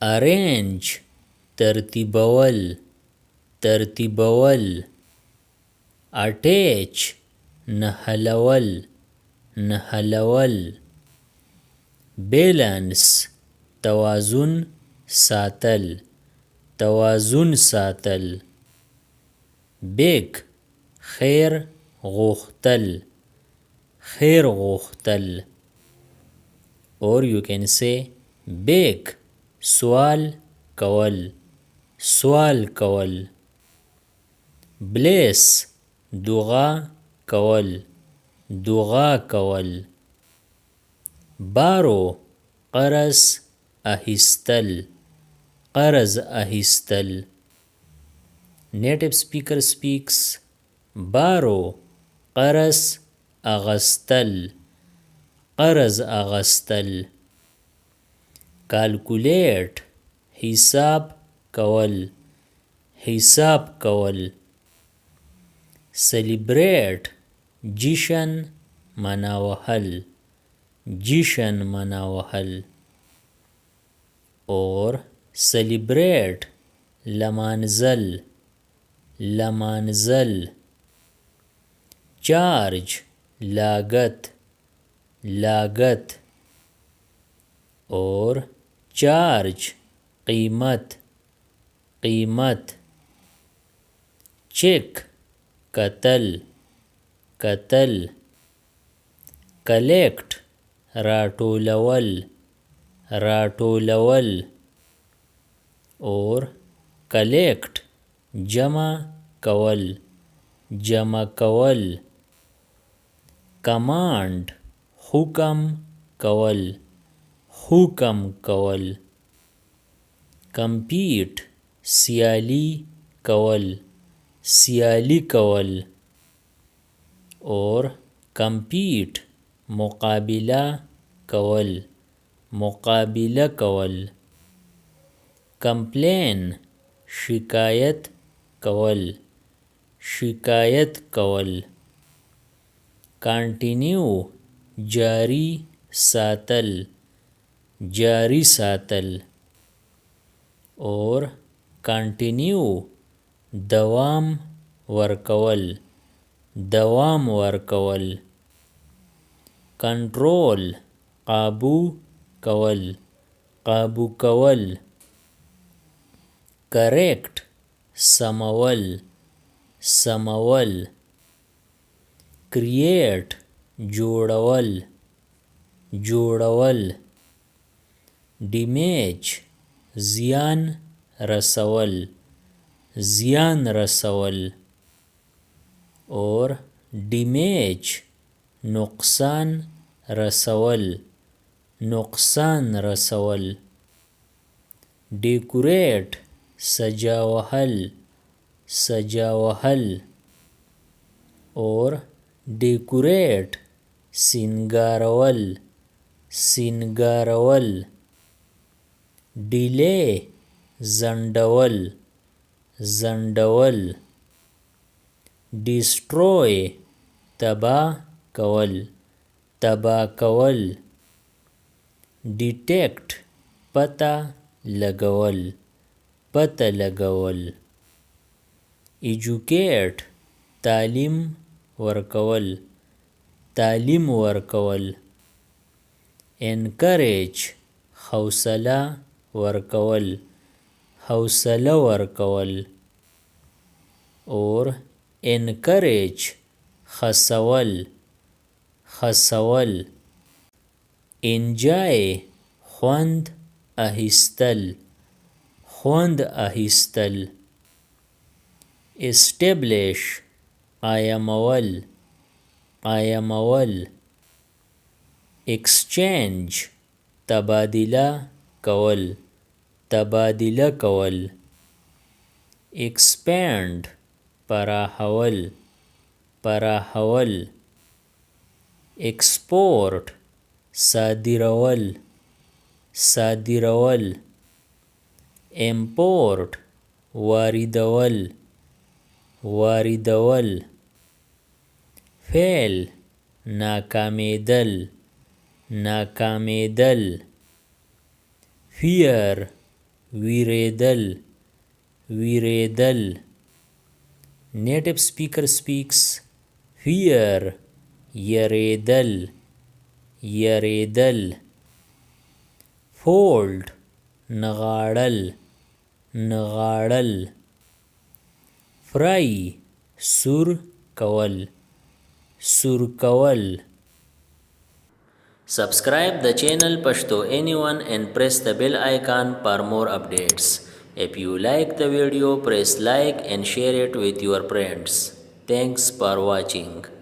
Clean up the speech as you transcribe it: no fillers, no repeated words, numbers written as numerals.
arrange ترتیبول ترتیبول attach نحلول نحلول balance توازن ساتل توازن ساتل beg خیر غوښتل خیر غوښتل or you can say beg سوال کول سوال کول bless دعا کول دعا کول borrow قرض اخیستل قرض اخیستل native speaker speaks borrow قرض اغستل قرض اغستل calculate حساب کول حساب کول celebrate جشن مناوهل جشن مناوهل اور celebrate لمانزل لمانزل charge لاگت لاگت اور charge قیمت قیمت check قتل قتل collect راټولول راټولول اور collect جمع کول جمع کول command حکم کول حکم کول compete سیالی کول سیالی کول اور compete مقابلہ کول مقابلہ کول complain شکایت کول شکایت کول continue جاری ساتل جاری ساتل اور continue دوام ورکول دوام ورکول کنٹرول قابو کول قابو کول correct small small create جوړول جوړول damage Ziyan رسول زیان رسول اور ډیمیج نقصان رسول نقصان رسول ډیکوریٹ سجاوهل سجاوهل اور ډیکوریٹ سینګارول سینګارول ډیلی زنډول زنډول ډیسټروی تباه کول تباه کول ډیټیکټ پته لګول پته لګول ایجوکیټ تعلیم ورکول تعلیم ورکول انکریج حوصله ورکول حوصله ورکول اور انکریج خسول خسول انجای خوند اخیستل خوند اخیستل اسټیبلیش قایمول قایمول ایکسچینج تبادله کول تبادله کول ایکسپینڈ پراخول پراخول ایکسپورٹ صادرول صادرول امپورٹ واردول واردول فیل ناکامیدل ناکامیدل فیئر ویریدل ویریدل. Native speaker speaks fear یریدل یریدل. Fold نغاړل نغاړل. Fry سور کول سور کول. Subscribe the channel Pashto Anyone and press the bell icon for more updates. If you like the video, press like and share it with your friends. Thanks for watching.